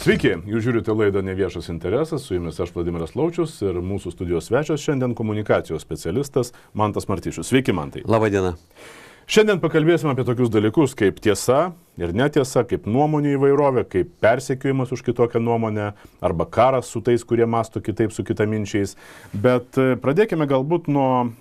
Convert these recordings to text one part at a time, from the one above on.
Sveiki, jūs žiūrite laidą Neviešas interesas, su jumis aš Vladimiras Laučius ir mūsų studijos svečias šiandien komunikacijos specialistas Mantas Martišius. Sveiki, Mantai. Labą dieną. Šiandien pakalbėsime apie tokius dalykus kaip tiesa ir netiesa, kaip nuomonių įvairovė, kaip persekiojimas už kitokią nuomonę arba karas su tais, kurie mąsto kitaip su kitaminčiais. Bet pradėkime galbūt nuo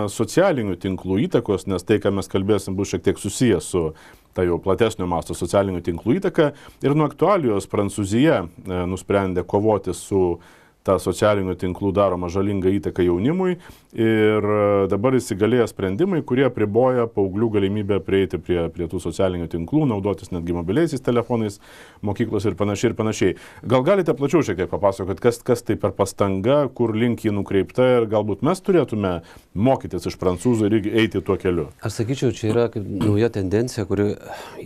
socialinių tinklų įtakos, nes tai, ką mes kalbėsim, bus šiek tiek susijęs su tai jau platesnio masto socialinių tinklų įtaka. Ir nuo aktualijos Prancūzija nusprendė kovoti su ta socialinių tinklų daroma žalinga įtaka jaunimui ir dabar įsigalėję sprendimai, kurie apriboja paauglių galimybę prieiti prie tų socialinių tinklų, naudotis netgi mobiliaisiais telefonais, mokyklos ir panašiai. Gal galite plačiau šiek tiek papasakoti, kas tai per pastanga, kur link jį nukreipta ir galbūt mes turėtume mokytis iš prancūzų ir eiti tuo keliu? Aš sakyčiau, čia yra kaip nauja tendencija, kuri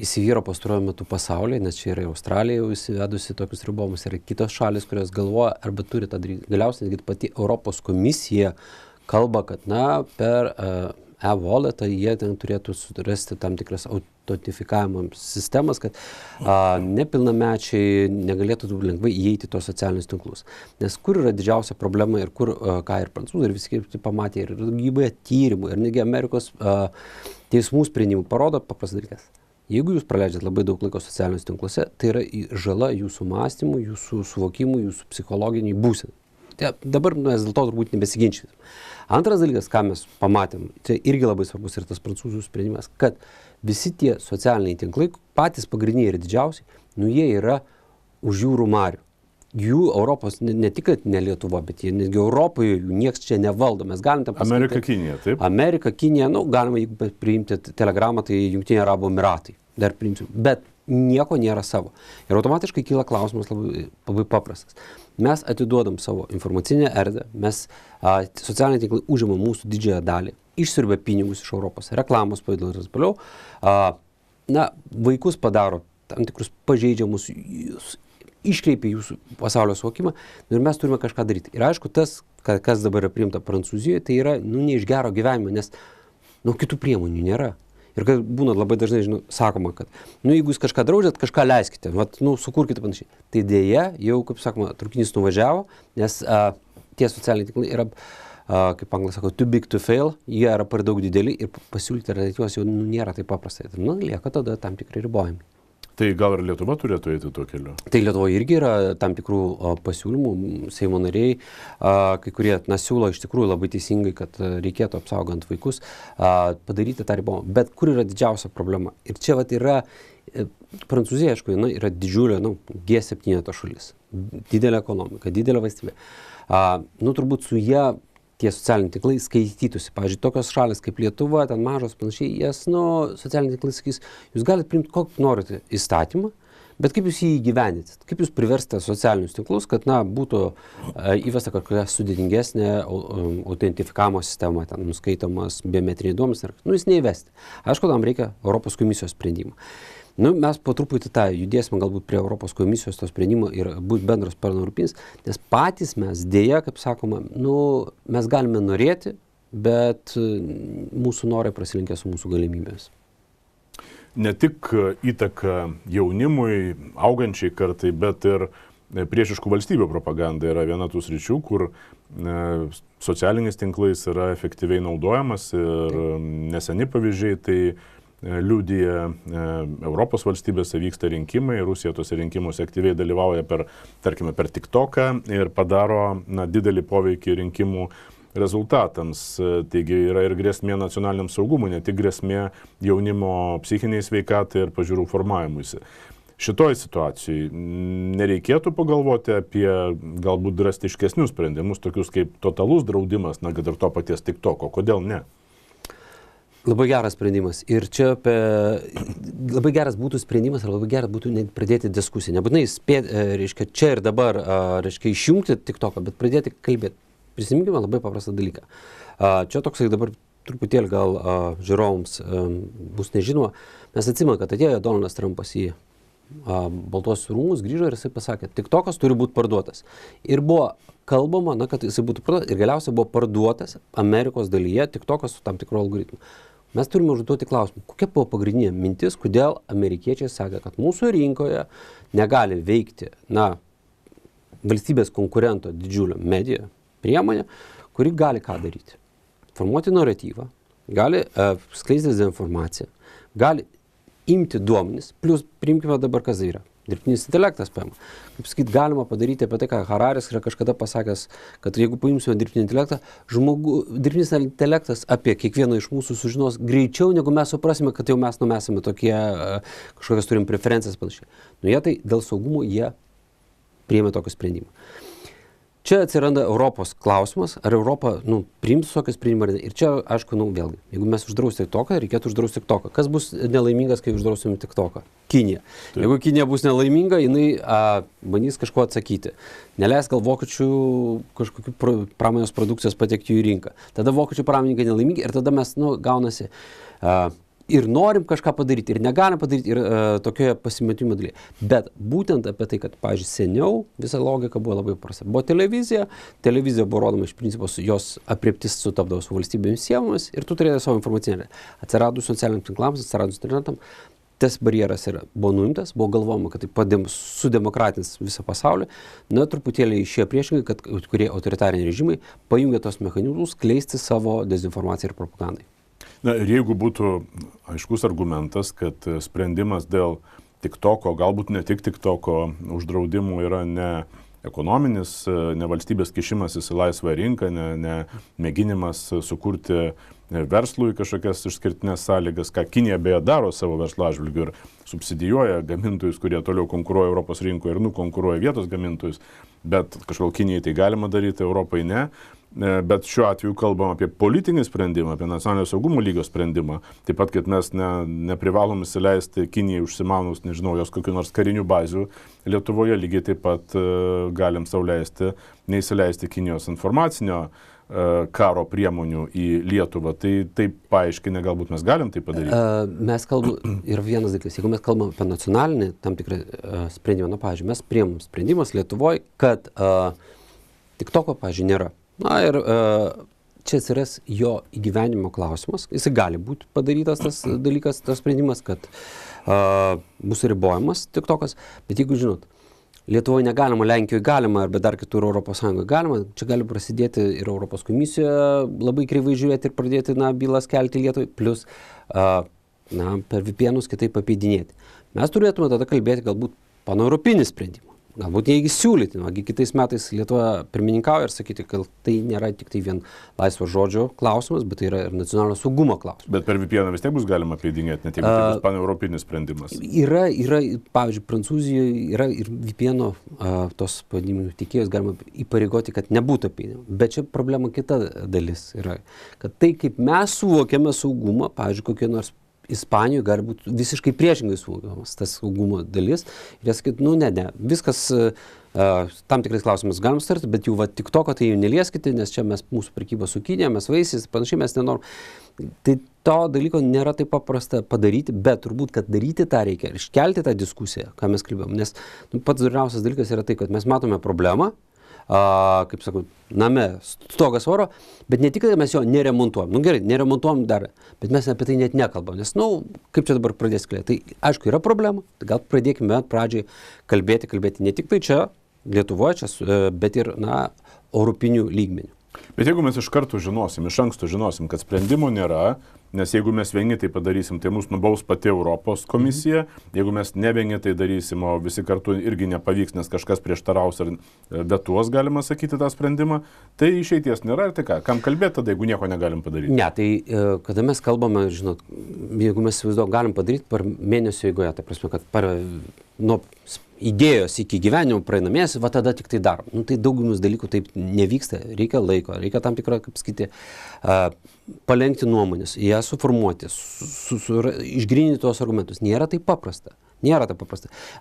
įsivyro pastaruoju metu pasaulyje, nes čia yra Australija jau įsivedusi tokius ribojimus, yra kitos šalis, kurios galvoja arba turi tą daryti. Galiausiai pati Europos komisija kalba, kad per e-walletą jie ten turėtų surasti tam tikras autentifikavimo sistemas, kad nepilnamečiai negalėtų lengvai įeiti tos socialinius tinklus. Nes kur yra didžiausia problema ir kur, ką ir prancūzai ir visi pamatė, ir daugybė tyrimų, ir negi Amerikos teismų sprendimų parodo paprastas dalykas. Jeigu jūs praleidžiat labai daug laiko socialiniuose tinkluose, tai yra žala jūsų mąstymui, jūsų suvokimui, jūsų psichologiniai būsenai. Tai dabar mes dėl to turbūt nebesiginčysim. Antras dalykas, ką mes pamatėm, tai irgi labai svarbus ir tas prancūzų sprendimas, kad visi tie socialiniai tinklai, patys pagrindiniai ir didžiausiai, jie yra už jūrų marių. Jų Europos, ne tik, kad ne Lietuva, bet jie netgi Europoje jų nieks čia nevaldo. Mes galim tam pasakyti. Amerika, Kinija, taip? Amerika, Kinija, galima, jeigu priimti telegramą, tai Jungtiniai Arabų Emiratai. Dar priimsim. Bet nieko nėra savo. Ir automatiškai kyla klausimas labai paprastas. Mes atiduodam savo informacinę erdvę, socialiniai tinklai užima mūsų didžiąją dalį, išsiurbia pinigus iš Europos, reklamos pavidalų ir taip toliau. Vaikus padaro tam tikrus pažeidžiamus, iškreipia jūsų pasaulio suvokimą ir mes turime kažką daryti. Ir aišku, tas, kas dabar yra priimta Prancūzijoje, tai yra ne iš gero gyvenimo, nes kitų priemonių nėra. Ir kad būna labai dažnai sakoma, kad jeigu jūs kažką draudžiat, kažką leiskite, sukurkite panašiai. Tai dėja, jau, kaip sakoma, traukinys nuvažiavo, nes tie socialiniai tinklai yra, kaip anglai sako, too big to fail, jie yra per daug dideli ir pasiūlyti alternatyvos jau nėra taip paprastai. Lieka tada tam tikrai ribojami. Tai gal ir Lietuva turėtų eiti tuo keliu? Tai Lietuvoje irgi yra tam tikrų pasiūlymų, Seimo nariai, kai kurie siūlo iš tikrųjų labai teisingai, kad reikėtų apsaugant vaikus, padaryti tą ribojimą. Bet kur yra didžiausia problema? Ir čia yra, Prancūzija, aišku, yra didžiulė, G7 šalis, didelė ekonomika, didelė valstybė. Turbūt su ją tie socialiniai tinklai skaitytųsi. Pavyzdžiui, tokios šalis kaip Lietuva, ten mažos panašiai, jas, socialiniai tinklai sakys, jūs galite priimti kokį norite įstatymą, bet kaip jūs jį įgyvendinsit, kaip jūs priversite socialinius tinklus, kad, būtų įvesta kažkokia sudėtingesnė autentifikavimo sistema, ten nuskaitomas biometriniai duomenys, jūs neįvesti. Aišku, tam reikia Europos komisijos sprendimą. Mes po truputį judėsime galbūt prie Europos komisijos to sprendimo ir bus bendras paneuropinis, nes patys mes dėja, kaip sakoma, mes galime norėti, bet mūsų norai prasilenkia su mūsų galimybėmis. Ne tik įtaka jaunimui, augančiai kartai, bet ir priešiškų valstybių propaganda yra viena tų sričių, kur socialiniais tinklais yra efektyviai naudojamas ir neseni pavyzdžiai, tai liudija Europos valstybėse vyksta rinkimai, Rusija tose rinkimuose aktyviai dalyvauja per TikToką ir padaro didelį poveikį rinkimų rezultatams. Taigi yra ir grėsmė nacionaliniam saugumui, ne tik grėsmė jaunimo psichiniai sveikatai ir pažiūrų formavimuisi. Šitoj situacijai nereikėtų pagalvoti apie galbūt drastiškesnius sprendimus, tokius kaip totalus draudimas, kad ir to paties TikToko. Kodėl ne? Labai geras sprendimas. Ir čia labai geras būtų sprendimas ir labai geras būtų pradėti diskusiją. Nebūtinai čia ir dabar išjungti TikToką, bet pradėti kalbėti. Prisiminkime labai paprastą dalyką. Čia toksai dabar truputėlį gal žiūrovams bus nežinoma. Mes atsimame, kad atėjo Donaldas Trumpas į Baltuosius rūmus, grįžo ir jisai pasakė, TikTokas turi būti parduotas. Ir buvo kalbama, kad jisai būtų parduotas ir galiausiai buvo parduotas Amerikos dalyje TikTokas su tam tikru algoritmu. Mes turime užduoti klausimą, kokia buvo pagrindinė mintis, kodėl amerikiečiai sakė, kad mūsų rinkoje negali veikti, valstybės konkurento didžiulio medija priemonė, kuri gali ką daryti. Formuoti naratyvą, gali skleisti dezinformaciją, gali imti duomenis, plus priimkime dabar, kas yra. Dirbtinis intelektas paima. Kaip sakyt, galima padaryti apie tai, ką Hararis yra kažkada pasakęs, kad jeigu paimsime dirbtinį intelektą, dirbtinis intelektas apie kiekvieną iš mūsų sužinos greičiau, negu mes suprasime, kad jau mes esame tokie, kažkokias turim preferencijas panašiai. Jie tai dėl saugumo jie priėmė tokį sprendimą. Čia atsiranda Europos klausimas, ar Europa priims tokį sprendimą. Ir čia, aišku, vėlgi, jeigu mes uždrausti TikToką, reikėtų uždrausti TikToką. Kas bus nelaimingas, kai uždrausim TikToką? Kinija. Taip. Jeigu Kinija bus nelaiminga, jinai bandys kažko atsakyti. Neleis gal vokiečių kažkokių pramonės produkcijos patekti į rinką. Tada vokiečių pramonininkai nelaimingi ir tada mes, gaunasi... Ir norim kažką padaryti, ir negalim padaryti, ir tokioje pasimetimo dalyje. Bet būtent apie tai, kad, pavyzdžiui, seniau visa logika buvo labai prasta. Buvo televizija buvo rodoma iš principo, jos aprėptis sutapdavo su valstybėmis siemomis ir tu turėjai savo informacinę. Atsiradus socialiniams tinklams, atsiradus internetam, tas barjeras buvo nuimtas, buvo galvojama, kad tai sudemokratins visą pasaulį. Truputėlį išėjo priešingai, kad kurie autoritariniai režimai pajungia tos mechanizmus skleisti savo dezinformaciją ir propagandai. Ir jeigu būtų aiškus argumentas, kad sprendimas dėl TikToko, galbūt ne tik TikToko uždraudimų yra ne ekonominis, ne valstybės kišimasis į laisvą rinką, ne mėginimas sukurti verslui kažkokias išskirtinės sąlygas, ką Kinija beje daro savo verslo atžvilgiu ir subsidijuoja gamintojus, kurie toliau konkuruoja Europos rinkoje ir nukonkuruoja vietos gamintojus, bet kažkol Kinijai tai galima daryti, Europai ne. Bet šiuo atveju kalbam apie politinį sprendimą, apie nacionalinio saugumo lygio sprendimą. Taip pat, kad mes neprivalom įsileisti Kinijai užsimanus, jos kokių nors karinių bazių Lietuvoje, lygiai taip pat galim sau leisti neįsileisti Kinijos informacinio karo priemonių į Lietuvą. Tai taip paaiškinę, galbūt mes galim tai padaryti. Mes kalbam, ir vienas dalykas, jeigu mes kalbam apie nacionalinį tam tikrą sprendimą, pavyzdžiui, mes priėmėm sprendimas Lietuvoje, kad TikToko, pavyzdžiui, nėra. Ir čia atsiras jo įgyvenimo klausimas. Jis gali būti padarytas tas dalykas, tas sprendimas, kad bus ribojamas TikTokas, bet jeigu žinot, Lietuvoje negalima, Lenkijoje galima, arba dar kitur Europos Sąjungoje galima, čia gali prasidėti ir Europos komisijoje labai kreivai žiūrėti ir pradėti bylas kelti Lietuvai, plus per VPN-us kitaip apeidinėti. Mes turėtume tada kalbėti galbūt paneuropinį sprendimą. Galbūt neįgi siūlyti, kitais metais Lietuva pirmininkauja ir sakyti, kad tai nėra tik tai vien laisvo žodžio klausimas, bet tai yra ir nacionalinio saugumo klausimas. Bet per VPN vis tiek bus galima apeidinėti, net jeigu tai bus paneuropinis sprendimas. Yra, pavyzdžiui, Prancūzijoje yra ir VPN-o tos pavadinimų tikėjus galima įpareigoti, kad nebūtų apeidinimo. Bet čia problema kita dalis yra, kad tai, kaip mes suvokiame saugumą, pavyzdžiui, kokie nors Ispanijoje gali būti visiškai priešingai suvokiamas tas saugumo dalis. Ir jie sakytų, ne, viskas tam tikrais klausimas galim starti, bet jau TikToko tai jau nelieskite, nes čia mūsų prekyba su Kinija, mes vaisiais, panašiai mes nenorim. Tai to dalyko nėra taip paprasta padaryti, bet turbūt, kad daryti tą reikia ir iškelti tą diskusiją, ką mes kalbėjom. Nes pats duriausias dalykas yra tai, kad mes matome problemą, kaip sakau, name stogas oro, bet ne tik, kad mes jo neremontuojam. Gerai, neremontuojam dar, bet mes apie tai net nekalbam, nes, kaip čia dabar pradės kalbėti. Tai, aišku, yra problema, tai gal pradėkime pradžiai kalbėti ne tik tai čia, Lietuvoje, bet ir, europinių lygmenių. Bet jeigu mes iš anksto žinosim, kad sprendimo nėra, nes jeigu mes vieni tai padarysim, tai mūsų nubaus pati Europos komisija, jeigu mes ne vieni tai darysim, o visi kartu irgi nepavyks, nes kažkas prieštaraus ar vetuos, galima sakyti, tą sprendimą, tai išeities nėra ir tai ką, kam kalbėti tada, jeigu nieko negalim padaryti? Ne, tai kada mes kalbame, žinot, jeigu mes įsivaizduojam, galim padaryti per mėnesio eigoje, tai prasme, kad nuo idėjos iki gyvenimo praeina mėnesį, tada tik tai darom. Tai daugumus dalykų taip nevyksta, reikia laiko, reikia tam tikrą, kaip sakyti, palenkti nuomonės, ją suformuoti, išgryninti tuos argumentus. Nėra taip paprasta.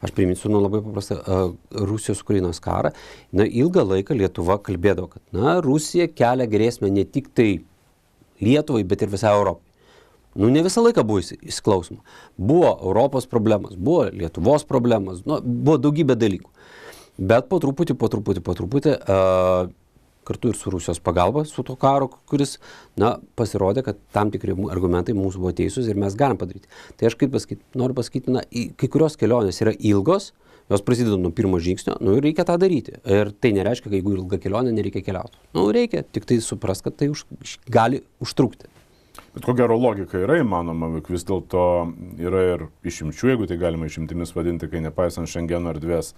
Aš priminsiu labai paprastą Rusijos-Ukrainos karą. Ilgą laiką Lietuva kalbėdavo, kad Rusija kelia grėsmę ne tik tai Lietuvai, bet ir visai Europai. Ne visą laiką buvo įsiklausoma. Buvo Europos problemos, buvo Lietuvos problemos, buvo daugybė dalykų. Bet po truputį, kartu ir su Rusijos pagalba, su to karo, kuris, pasirodė, kad tam tikri argumentai mūsų buvo teisūs ir mes galim padaryti. Tai aš noriu pasakyti, kai kurios kelionės yra ilgos, jos prasideda nuo pirmo žingsnio, ir reikia tą daryti. Ir tai nereiškia, kad jeigu ilga kelionė, nereikia keliauti. Reikia, tik tai supras, kad tai gali užtrukti. Bet ko gero logika yra įmanoma, vis dėlto yra ir išimčių, jeigu tai galima išimtimis vadinti, kai nepaisant Šengeno erdvės,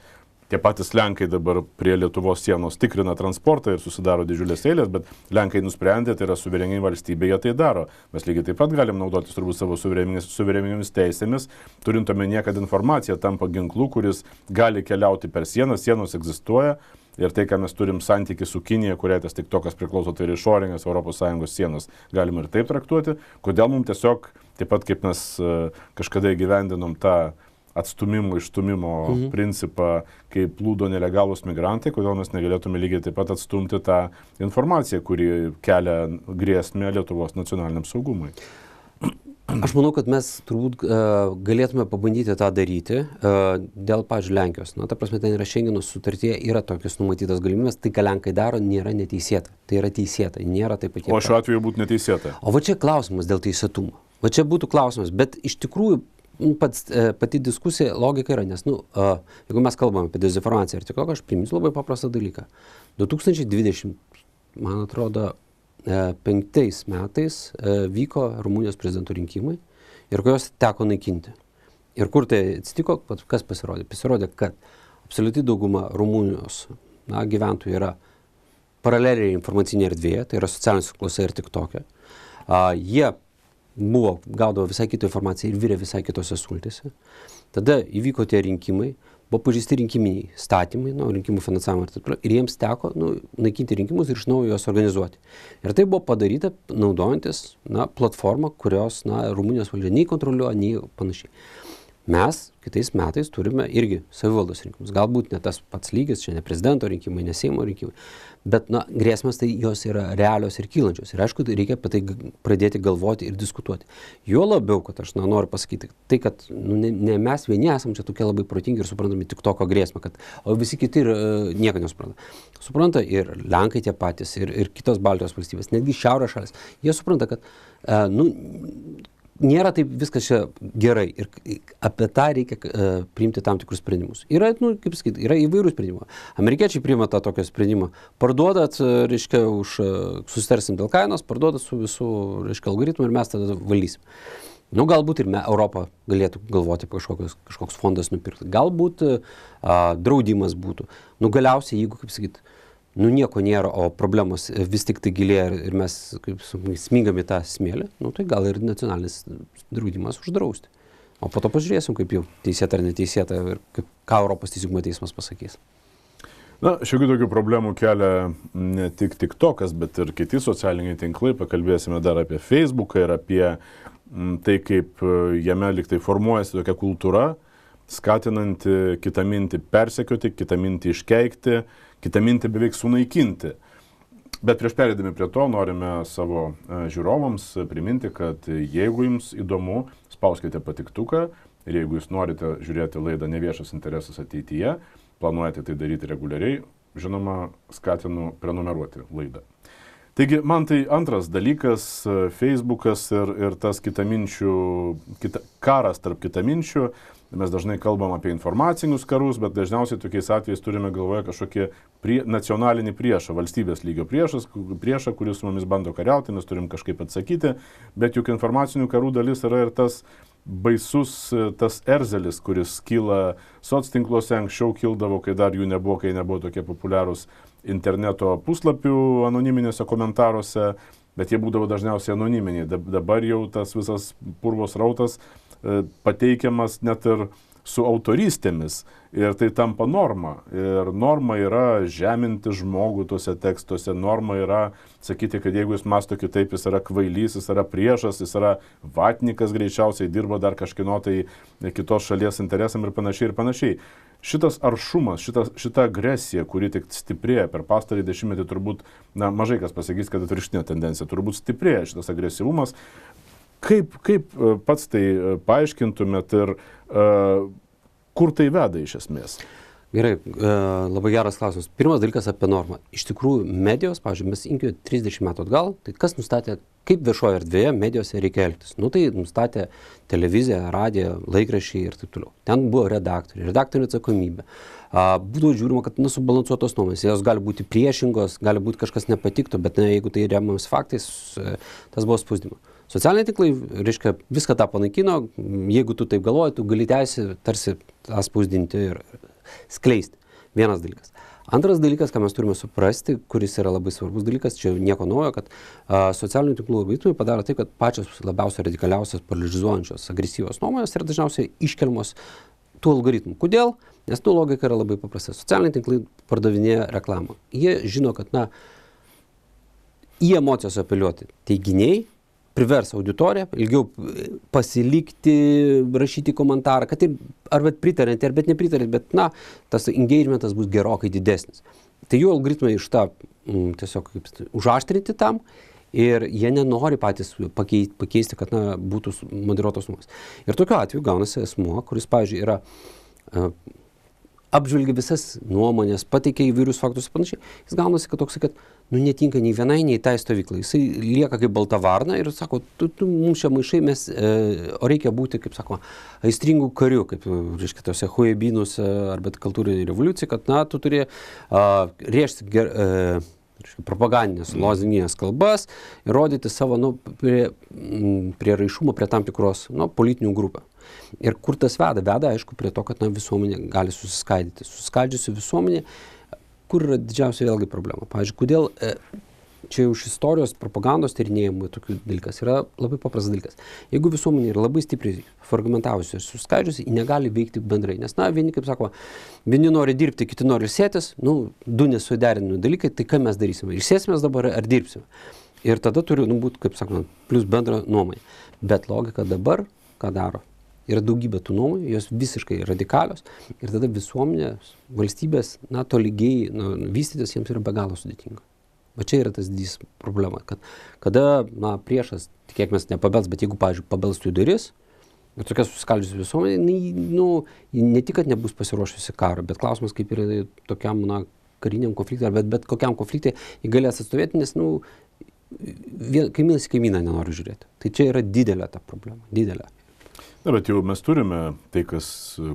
tie patys Lenkai dabar prie Lietuvos sienos tikrina transportą ir susidaro didžiulės eilės, bet Lenkai nusprendė, tai yra suvereni valstybė, jie tai daro. Mes lygiai taip pat galim naudotis turbūt savo suvereniomis teisėmis, turint omenyje, kad informacija tampa ginklu, kuris gali keliauti per sienas, sienos egzistuoja. Ir tai, ką mes turim santykį su Kinija, kuriai tas TikTokas priklauso, tai ir išorinės ES sienos, galima ir taip traktuoti. Kodėl mums tiesiog, taip pat kaip mes kažkada įgyvendinom tą atstumimo, išstumimo principą, kaip plūdo nelegalūs migrantai, kodėl mes negalėtume lygiai taip pat atstumti tą informaciją, kuri kelia grėsmę Lietuvos nacionaliniam saugumui. Aš manau, kad mes turbūt galėtume pabandyti tą daryti dėl, pavyzdžiui, Lenkijos. Ta prasme, ten yra Šengeno sutartyje, yra tokios numatytos galimybės, tai ką Lenkai daro, nėra neteisėta. Tai yra teisėta, nėra taip pat. O šiuo atveju būtų neteisėta. O va čia klausimas dėl teisėtumo. Va čia būtų klausimas, bet iš tikrųjų pati diskusija, logika yra, nes, jeigu mes kalbame apie dezinformaciją ir TikToką, aš priminsiu labai paprastą dalyką. 2020, man atrodo, 2005 metais vyko Rumunijos prezidento rinkimai ir kurios teko naikinti. Ir kur tai atsitiko, kas pasirodė? Pasirodė, kad absoliuti dauguma Rumunijos gyventojų yra paraleliai informacinėje erdvėje, tai yra socialiniuose tinkluose ir TikTok'e. Jie gaudavo visai kitą informaciją ir virė visai kitose sultyse. Tada įvyko tie rinkimai, buvo pažeisti rinkiminiai statymai, rinkimų finansavimo ir taip toliau, ir jiems teko naikinti rinkimus ir iš naujo juos organizuoti. Ir tai buvo padaryta naudojantis platformą, kurios Rumunijos valdžia nei kontroliuoja, nei panašiai. Mes kitais metais turime irgi savivaldos rinkimus. Galbūt ne tas pats lygis, čia ne prezidento rinkimai, ne Seimo rinkimai, bet grėsmės tai jos yra realios ir kylančios. Ir aišku, reikia apie tai pradėti galvoti ir diskutuoti. Jo labiau, kad aš noriu pasakyti, tai kad ne mes vieni esam čia tokie labai protingi ir suprantami TikToko grėsmę, o visi kiti nieko nesupranta. Supranta ir Lenkai tie patys, ir kitos Baltijos valstybės, netgi šiaurės šalis. Jie supranta, kad nėra taip viskas čia gerai ir apie tą reikia priimti tam tikrus sprendimus. Yra, kaip sakyti, yra įvairių sprendimų. Amerikiečiai priima tą tokio sprendimą. Parduodat, reiškia, susitarsim dėl kainos, parduodat su visų, reiškia, algoritmų ir mes tada valdysim. Galbūt ir Europa galėtų galvoti apie kažkoks fondas nupirkti. Galbūt draudimas būtų. Galiausiai, jeigu, kaip sakyti, nieko nėra, o problemos vis tik tai gilėja ir mes smingame tą smėlį, tai gal ir nacionalinis draudimas uždrausti. O po to pažiūrėsim, kaip jau teisėta ar neteisėta ir ką Europos teisingumo teismas pasakys. Šiokių tokių problemų kelia ne tik TikTokas, bet ir kiti socialiniai tinklai. Pakalbėsime dar apie Facebooką ir apie tai, kaip jame liktai formuojasi tokia kultūra, skatinanti kitą mintį persekioti, kitą mintį iškeikti, kitą mintį beveik sunaikinti. Bet prieš perėdami prie to norime savo žiūrovams priminti, kad jeigu jums įdomu, spauskite patiktuką ir jeigu jūs norite žiūrėti laidą Neviešas interesas ateityje, planuojate tai daryti reguliariai, žinoma, skatinu prenumeruoti laidą. Taigi, man tai antras dalykas, Facebookas ir tas karas tarp kitaminčių. Mes dažnai kalbam apie informacinius karus, bet dažniausiai tokiais atvejais turime galvoje kažkokį nacionalinį priešą, valstybės lygio priešą, kuris su mumis bando kariauti, mes turim kažkaip atsakyti, bet juk informacinių karų dalis yra ir tas baisus, tas erzelis, kuris kyla soctinkluose, anksčiau kildavo, kai dar jų nebuvo, kai nebuvo tokie populiarūs interneto puslapių anoniminėse komentaruose, bet jie būdavo dažniausiai anoniminiai. Dabar jau tas visas purvos rautas pateikiamas net ir su autorystėmis ir tai tampa norma. Ir norma yra žeminti žmogų tuose tekstuose, norma yra sakyti, kad jeigu jis mąsto kitaip, jis yra kvailys, jis yra priešas, jis yra vatnikas, greičiausiai dirba dar kažkino tai kitos šalies interesam ir panašiai ir panašiai. Šitas aršumas, šita agresija, kuri tik stiprėja per pastarį dešimtmetį, turbūt, mažai kas pasakys, kad atvirkštinė tendencija, turbūt stiprėja šitas agresyvumas. Kaip pats tai paaiškintumėt ir kur tai veda iš esmės? Gerai, labai geras klausimas. Pirmas dalykas apie normą. Iš tikrųjų, medijos, pavyzdžiui, mes imkime 30 metų atgal, tai kas nustatė, kaip viešoje erdvėje medijose reikia elgtis? Nu, tai nustatė televizija, radija, laikraščiai ir taip toliau. Ten buvo redaktorių atsakomybė. Būdavo žiūrima, kad subalansuotos nuomonės, jos gali būti priešingos, gali būti kažkas nepatiktų, bet jeigu tai remiamas faktais, tas buvo spausdima. Socialiniai tinklai, reiškia, viską tą panaikino, jeigu tu taip galvoji, tu gali teisę tarsi tą spausdinti ir skleisti. Vienas dalykas. Antras dalykas, ką mes turime suprasti, kuris yra labai svarbus dalykas, čia nieko naujo, kad socialinių tinklų algoritmai padaro tai, kad pačios labiausiai radikaliausios, polarizuojančios, agresyvios nuomonės yra dažniausiai iškeliamos tų algoritmų. Kodėl? Nes tų logika yra labai paprasta. Socialiniai tinklai pardavinėja reklamą. Jie žino, kad į emocijas apeliuoti teiginiai privers auditoriją ilgiau pasilikti, rašyti komentarą, kad ir arba pritariant, ar bet nepritarint, bet tas engagementas bus gerokai didesnis. Tai jų algoritmai iš tą tiesiog užaštrinti tam ir jie nenori patys pakeisti, kad būtų moderuotos nuomonės. Ir tokiu atveju gaunasi asmuo, kuris, pavyzdžiui, yra apžvelgia visas nuomonės, pateikia įvairius faktus ir panašiai. Jis gaunasi, kad toks, kad netinka nei vienai, nei tai stovyklai. Jisai lieka kaip balta varna ir sako, tu mums čia maišai, o reikia būti, kaip sakoma, aistringų karių, kaip, reiškia, tose huebinus ar bet kultūrinė revoliucija, kad, tu turi rėžti propagandinės, lozinės kalbas ir rodyti savo, prie raišumo, prie tam tikros, politinių grupę. Ir kur tas veda? Veda, aišku, prie to, kad visuomenė gali susiskaidyti. Susiskaldžiusi visuomenė, kur yra didžiausia vėlgi problema. Pavyzdžiui, kodėl čia už istorijos propagandos tyrinėjimų tokių dalykas yra labai paprastas dalykas. Jeigu visuomenė yra labai stipriai fragmentavusi ir susiskaidžiusi, ji negali veikti bendrai. Nes, vieni, kaip sakoma, vieni nori dirbti, kiti nori ilsėtis, du nesuderinami dalykai, tai ką mes darysime? Ilsėsimės dabar ar dirbsime? Ir tada turi būti, kaip sakoma, plus bendra nuomonė. Bet logika dabar, ką daro? Yra daugybė tų nuomonių, jos visiškai radikalios ir tada visuomenės, valstybės, tolygiai vystytis jiems yra be galo sudėtinga. Va čia yra tas didis problema, kad kada priešas, tikėkimės, nepabels, bet jeigu, pavyzdžiui, pabelstų į duris ir tokia susiskaldžiusi visuomenė, ne tik, kad nebus pasiruošusi karo, bet klausimas, kaip yra tokiam kariniam konfliktui, ar bet kokiam konfliktui jį galės atstovėti, nes kaimynas į kaimyną nenori žiūrėti. Tai čia yra didelė ta problema, didelė. Na, bet jau mes turime tai, kas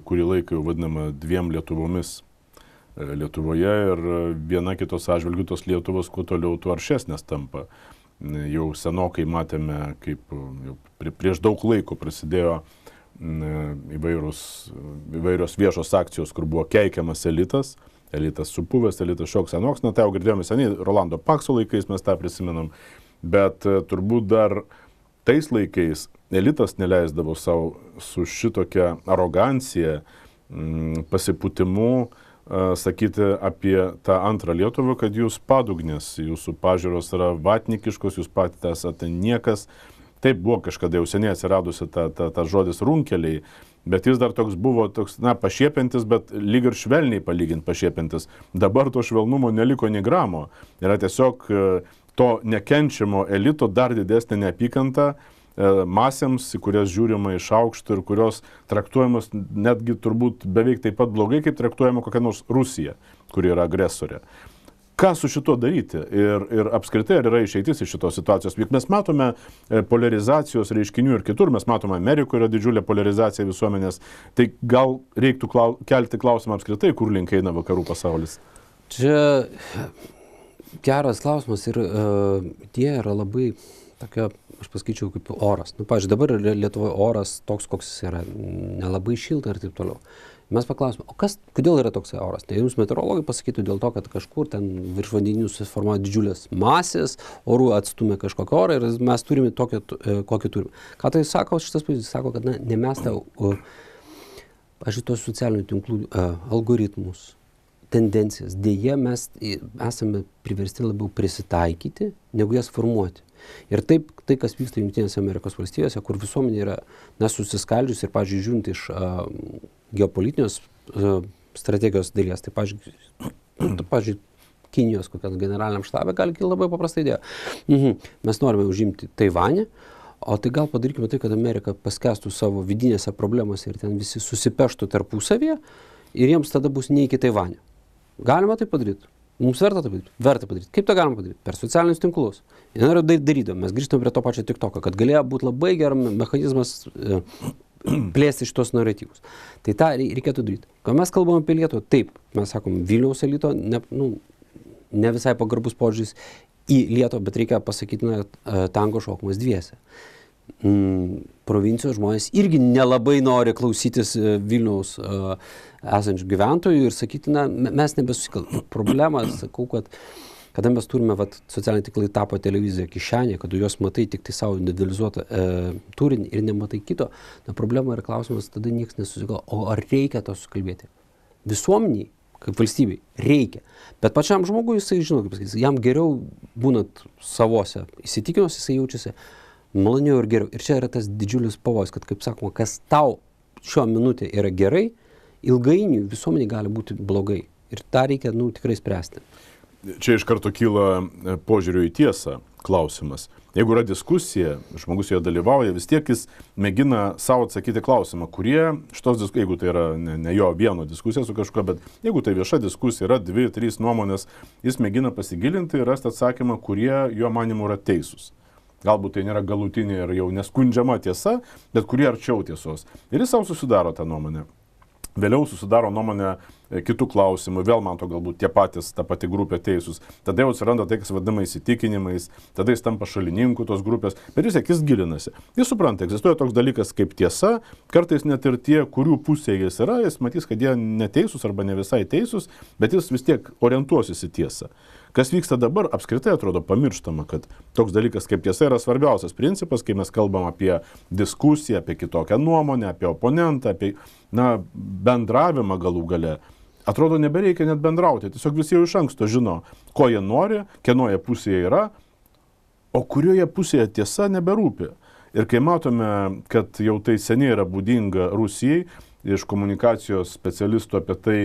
kurį laiką jau vadinama dviem Lietuvomis Lietuvoje ir viena kitos atžvilgiu tos Lietuvos kuo toliau, tuo aršesnės tampa. Jau senokai matėme, kaip jau prieš daug laiko prasidėjo įvairios viešos akcijos, kur buvo keikiamas elitas supuvęs, elitas šioks anoks, tai jau girdėjome seniai, Rolando Pakso laikais mes tą prisimenam, bet turbūt dar tais laikais elitas neleisdavo savo su šitokia arogancija, pasipūtimu sakyti apie tą antrą Lietuvą, kad jūs padugnės, jūsų pažiūros yra vatnikiškos, jūs patys esate niekas. Taip buvo kažkada jau seniai atsiradusi ta žodis runkeliai, bet jis dar buvo pašiepiantis, bet lyg ir švelniai palyginti pašiepiantis. Dabar to švelnumo neliko nei gramo. Yra tiesiog to nekenčiamo elito dar didesnė neapykanta masėms, į kurias žiūrima iš aukšto ir kurios traktuojamos netgi turbūt beveik taip pat blogai, kaip traktuojama kokia nors Rusija, kuri yra agresorė. Ką su šituo daryti ir apskritai ar yra išeitis iš šitos situacijos? Juk mes matome polarizacijos reiškinių ir kitur, mes matome Amerikoje yra didžiulė polarizacija visuomenės, tai gal reiktų kelti klausimą apskritai, kur link eina vakarų pasaulis? Čia geras klausimas ir tie yra labai tokia, aš paskaičiau, kaip oras. Pavyzdžiui, dabar Lietuvoje oras toks, koks jis yra, nelabai šilta ir taip toliau. Mes paklausime, o kodėl yra toks oras? Tai jums meteorologai pasakytų dėl to, kad kažkur ten virš vandenynų susiformuoja didžiulės masės, orų atstumia kažkokią orą ir mes turime tokį, kokį turime. Ką tai sako šitas pavyzdys? Sako, kad ne mes pavyzdžiui, tos socialinių tinklų algoritmus, tendencijas. Deja, mes esame priversti labiau prisitaikyti, negu jas formuoti. Ir taip, tai, kas vyksta Jungtinėse Amerikos valstijose, kur visuomenė yra nesusiskaldžius ir, pavyzdžiui, žiūrint iš geopolitinės strategijos dalies, tai, pavyzdžiui, Kinijos kokiam generaliniam štabe gali kilti labai paprasta idėja. Mes norime užimti Taivanį, o tai gal padarykime tai, kad Amerika paskęstų savo vidinėse problemose ir ten visi susipeštų tarpusavyje ir jiems tada bus neik į Taivanį. Galima tai padaryti? Mums verta tai padaryti? Verta padaryti. Kaip to galima padaryti? Per socialinius tinklus. Jie nori darydami. Mes grįžtame prie to pačio TikToko, kad galėjo būti labai geras mechanizmas plėsti šitos naratyvus. Tai tą reikėtų daryti. Kai mes kalbame apie Lietuvą, taip, mes sakom, Vilniaus elito, ne visai pagarbus požiūris į Lietuvą, bet reikia pasakyti, tango šokamas dviese. Provincijos žmonės irgi nelabai nori klausytis Vilniaus esančių gyventojų ir sakyti, mes nebesusikalbame. Problema, sakau, kad kada mes turime, socialiniai tinklai tapo televiziją kišenė, kad juos matai tik tai savo individualizuotą turinį ir nematai kito, problema yra klausimas, tada niekas nesusikalba. O ar reikia to susikalbėti? Visuomeniai, kaip valstybei, reikia. Bet pačiam žmogui jisai žino, kaip pasakyti, jam geriau būnant savose įsitikinusi, jisai jaučiasi maloniau ir geriau. Ir čia yra tas didžiulis pavojus, kad, kaip sakoma, kas tau šiuo minutė yra gerai, ilgainiui visuomeniai gali būti blogai. Ir tą reikia, tikrai spręsti. Čia iš karto kyla požiūrio į tiesą klausimas. Jeigu yra diskusija, žmogus joje dalyvauja, vis tiek jis mėgina savo atsakyti klausimą, kurie šitos diskusijos, jeigu tai yra ne jo vieno diskusija su kažkuo, bet jeigu tai vieša diskusija, yra 2-3 nuomonės, jis mėgina pasigilinti ir rasti atsakymą, kurie jo manimu yra teisūs. Galbūt tai nėra galutinė ir jau neskundžiama tiesa, bet kurie arčiau tiesos. Ir jis savo susidaro tą nuomonę. Vėliau susidaro nuomonę kitų klausimų, vėl man to galbūt ta pati grupė teisūs. Tada jau atsiranda tai, kas vadinama įsitikinimais, tada jis tampa šalininku tos grupės, bet jis gilinasi. Jis supranta, egzistuoja toks dalykas kaip tiesa, kartais net ir tie, kurių pusėje jis yra, jis matys, kad jie neteisūs arba ne visai teisūs, bet jis vis tiek orientuosis į tiesą. Kas vyksta dabar, apskritai atrodo pamirštama, kad toks dalykas kaip tiesa yra svarbiausias principas, kai mes kalbam apie diskusiją, apie kitokią nuomonę, apie oponentą, apie bendravimą galų gale. Atrodo, nebereikia net bendrauti, tiesiog visi jau iš anksto žino, ko jie nori, kieno jie pusėje yra, o kurioje pusėje tiesa neberūpi. Ir kai matome, kad jau tai seniai yra būdinga Rusijai, iš komunikacijos specialistų apie tai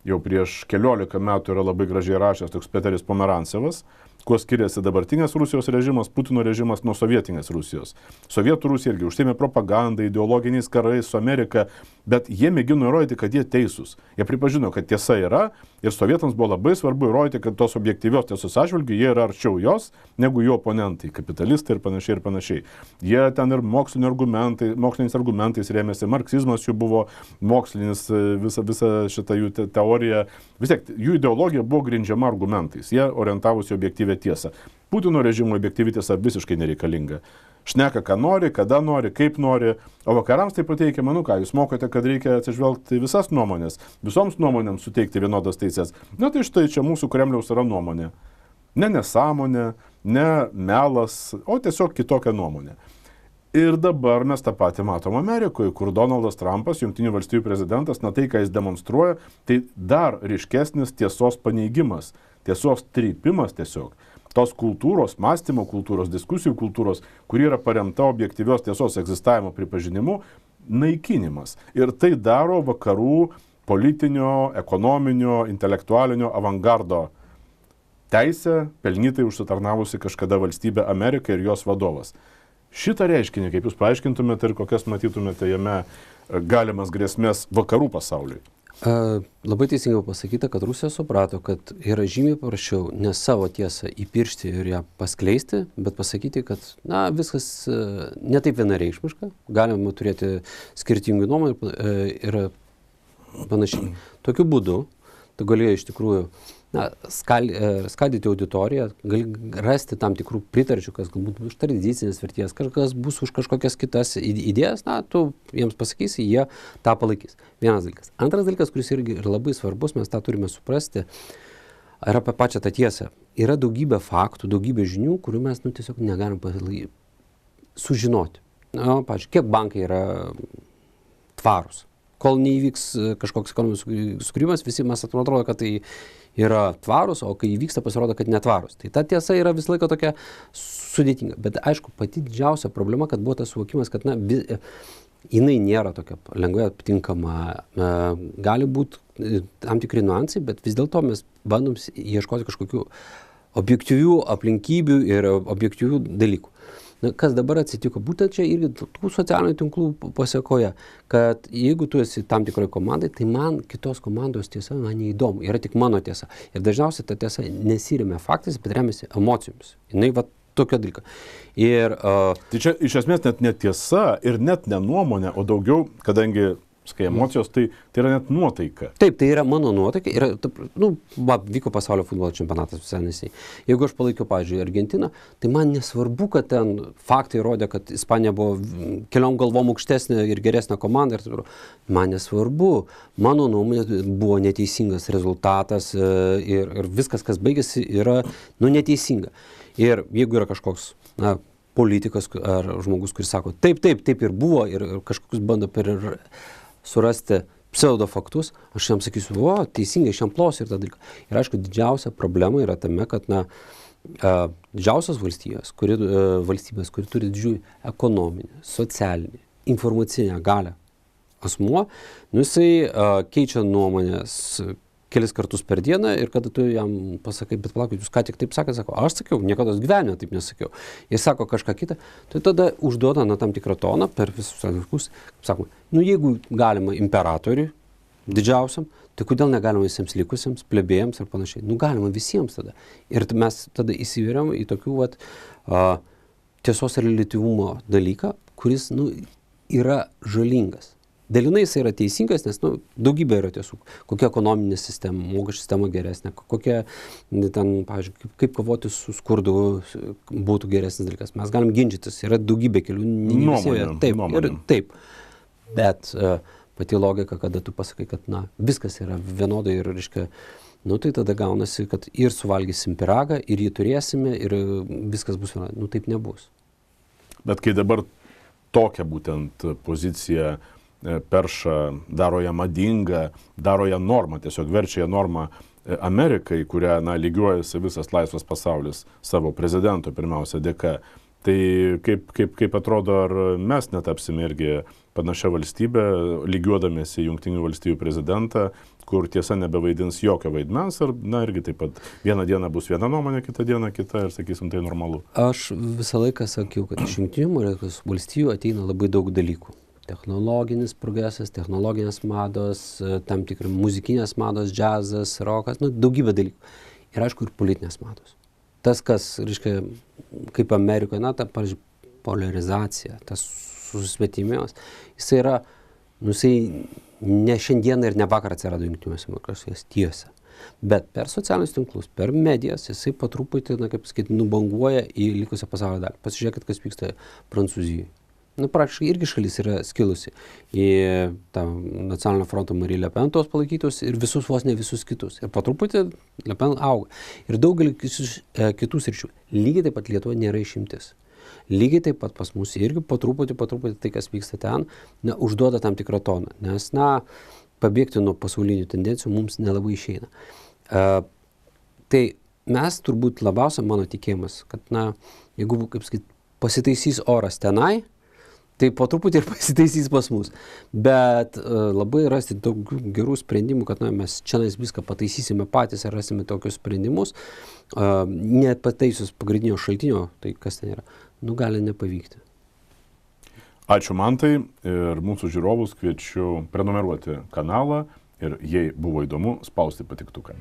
jau prieš 14 metų yra labai gražiai rašęs toks Peteris Pomerancevas, kuo skiriasi dabartinės Rusijos režimas, Putino režimas nuo sovietinės Rusijos. Sovietų Rusija irgi užsiėmė propagandą, ideologiniais karais su Amerika, bet jie mėgino įrodyti, kad jie teisūs. Jie pripažino, kad tiesa yra ir sovietams buvo labai svarbu įrodyti, kad tos objektyvios tiesos atžvilgiu jie yra arčiau jos negu jų oponentai, kapitalistai ir panašiai ir panašiai. Jie ten ir moksliniais argumentais rėmėsi, marksizmas jų buvo mokslinis, visa šita jų teorija. Vis tiek, jų ideologija buvo grindžiama argumentais, jie orientavosi objektyvę tiesą. Putino režimo objektyvi tiesa visiškai nereikalinga. Šneka, ką nori, kada nori, kaip nori, o vakarams tai pateikiama, jūs mokote, kad reikia atsižvelgti visas nuomonės, visoms nuomonėms suteikti vienodas teisės. Tai štai čia mūsų Kremliaus yra nuomonė. Ne nesąmonė, ne melas, o tiesiog kitokia nuomonė. Ir dabar mes tą patį matom Amerikoje, kur Donaldas Trumpas, Jungtinių valstijų prezidentas, tai, ką jis demonstruoja, tai dar ryškesnis tiesos paneigimas, tiesos trypimas tiesiog. Tos kultūros, mąstymo kultūros, diskusijų kultūros, kuri yra paremta objektyvios tiesos egzistavimo pripažinimu, naikinimas. Ir tai daro vakarų politinio, ekonominio, intelektualinio avangardo teisę pelnytai užsitarnavusi kažkada valstybė Amerika ir jos vadovas. Šitą reiškinį, kaip jūs paaiškintumėte ir kokias matytumėte jame galimas grėsmės vakarų pasauliui? Labai teisingai pasakyta, kad Rusija suprato, kad yra žymiai paprasčiau ne savo tiesą įpiršti ir ją paskleisti, bet pasakyti, kad viskas ne taip vienareikšmiška, galima turėti skirtingų nuomonių ir panašiai. Tokiu būdu tu galėjai iš tikrųjų skaldyti auditoriją, gali rasti tam tikrų pritarčių, kas galbūt už tradicinės vertės, kažkas bus už kažkokias kitas idėjas, tu jiems pasakysi, jie tą palaikys. Vienas dalykas. Antras dalykas, kuris irgi yra labai svarbus, mes tą turime suprasti, yra apie pačią tą tiesą. Yra daugybė faktų, daugybė žinių, kurių mes tiesiog negalim sužinoti. Pavyzdžiui, kiek bankai yra tvarūs. Kol neįvyks kažkoks ekonominis sukūrimas, visi mes atrodo, kad tai yra tvarus, o kai įvyksta, pasirodo, kad netvarus. Tai ta tiesa yra visą laiką tokia sudėtinga. Bet aišku, pati didžiausia problema, kad buvo tas suvokimas, kad jinai nėra tokia lengvai aptinkama. Gali būti tam tikri niuansai, bet vis dėlto mes bandom ieškoti kažkokių objektyvių aplinkybių ir objektyvių dalykų. Na, kas dabar atsitiko, būtent čia irgi tų socialinių tinklų pasekoje, kad jeigu tu esi tam tikrai komandai, tai man kitos komandos tiesa man neįdomu, yra tik mano tiesa. Ir dažniausiai ta tiesa nesiremia faktais, bet remiasi emocijomis. Jinai va tokio dalyko. Ir, tai čia iš esmės net netiesa ir net ne nuomonė, o daugiau, kadangi kai emocijos, tai yra net nuotaika. Taip, tai yra mano nuotaika. Ir, vyko pasaulio futbolo čempionatas visai neseniai. Jeigu aš palaikiau, pavyzdžiui, Argentiną, tai man nesvarbu, kad ten faktai rodė, kad Ispanija buvo keliom galvom aukštesnė ir geresnė komanda. Man nesvarbu. Mano nuomonė buvo neteisingas rezultatas ir viskas, kas baigėsi, yra neteisinga. Ir jeigu yra kažkoks politikas ar žmogus, kuris sako, taip ir buvo ir kažkokius bando surasti pseudo faktus, aš jam sakysiu, teisingai, šiam plos ir tą dalyką. Ir aišku, didžiausia problema yra tame, kad didžiausios valstybės, kuri turi didžiulį ekonominį, socialinį, informacinę galią asmuo, jisai keičia nuomonės kelis kartus per dieną ir kada tu jam pasakai, bet palaukit, jūs ką tik taip sakėte, sako, aš sakiau, niekada gyvenime taip nesakiau. Jis sako kažką kitą, tai tada užduoda tam tikrą toną per visus dalykus, kaip sakoma, jeigu galima imperatoriui, didžiausiam, tai kodėl negalima visiems likusiems, plebėjams ir panašiai. Galima visiems tada. Ir mes tada įsivėriam į tokių tiesos reliatyvumo dalyką, kuris yra žalingas. Dalinai jis yra teisingas, nes daugybė yra tiesų. Kokia ekonominė sistema, mokesčių sistema geresnė, kokia ten, pavyzdžiui, kaip kovoti su skurdu būtų geresnis dalykas. Mes galim ginčytis, yra daugybė kelių. Nuomonė. Taip. Bet pati logika, kada tu pasakai, kad viskas yra vienodai ir, reiškia, tai tada gaunasi, kad ir suvalgysim pyragą, ir jį turėsime, ir viskas bus vienodai. Taip nebus. Bet kai dabar tokia būtent pozicija perša, daro ją madingą, daro ją normą, tiesiog verčia ją normą Amerikai, kurią lygiuojasi visas laisvas pasaulis savo prezidento pirmiausia dėka. Tai kaip atrodo, ar mes netapsime irgi panašia valstybė, lygiuodamėsi Jungtinių valstijų prezidentą, kur tiesa nebevaidins jokio vaidmens, ar irgi taip pat vieną dieną bus viena nuomonė, kitą dieną kita ir sakysim, tai normalu. Aš visą laiką sakiau, kad iš Jungtinių valstijų ateina labai daug dalykų. Technologinis progresas, technologinės mados, tam tikri muzikinės mados, džiazas, rokas, daugybė dalykų. Ir aišku, ir politinės mados. Tas, kas, reiškia, kaip Amerikoje, pavyzdžiui, polarizacija, tas susvetimimas, jisai yra, jisai ne šiandieną ir ne vakar atsirado Jungtinėse valstijose. Bet per socialinius tinklus, per medijas, jisai po truputį, kaip sakyti, nubanguoja į likusią pasaulio dalį. Pasižiūrėkit, kas vyksta Prancūzijoje. Praktiškai irgi šalis yra skilusi į tą nacionalinio fronto Marine Le Pen tos palaikytus ir vos ne visus kitus. Ir po truputį Le Pen auga. Ir daugelį kitų sričių. Lygiai taip pat Lietuva nėra išimtis. Lygiai taip pat pas mus irgi po truputį tai, kas vyksta ten, užduoda tam tikrą toną. Nes, pabėgti nuo pasaulinių tendencijų mums nelabai išeina. Tai mes turbūt labiausia mano tikėjimas, kad, jeigu, kaip sakyti, pasitaisys oras tenai, tai po truputį ir pasitaisys pas mus. Bet labai rasti daug gerų sprendimų, kad mes čia viską pataisysime patys ir rasime tokius sprendimus, nepataisius pagrindinio šaltinio, tai kas ten yra, gali nepavykti. Ačiū Mantai ir mūsų žiūrovus kviečiu prenumeruoti kanalą ir jei buvo įdomu, spausti patiktuką.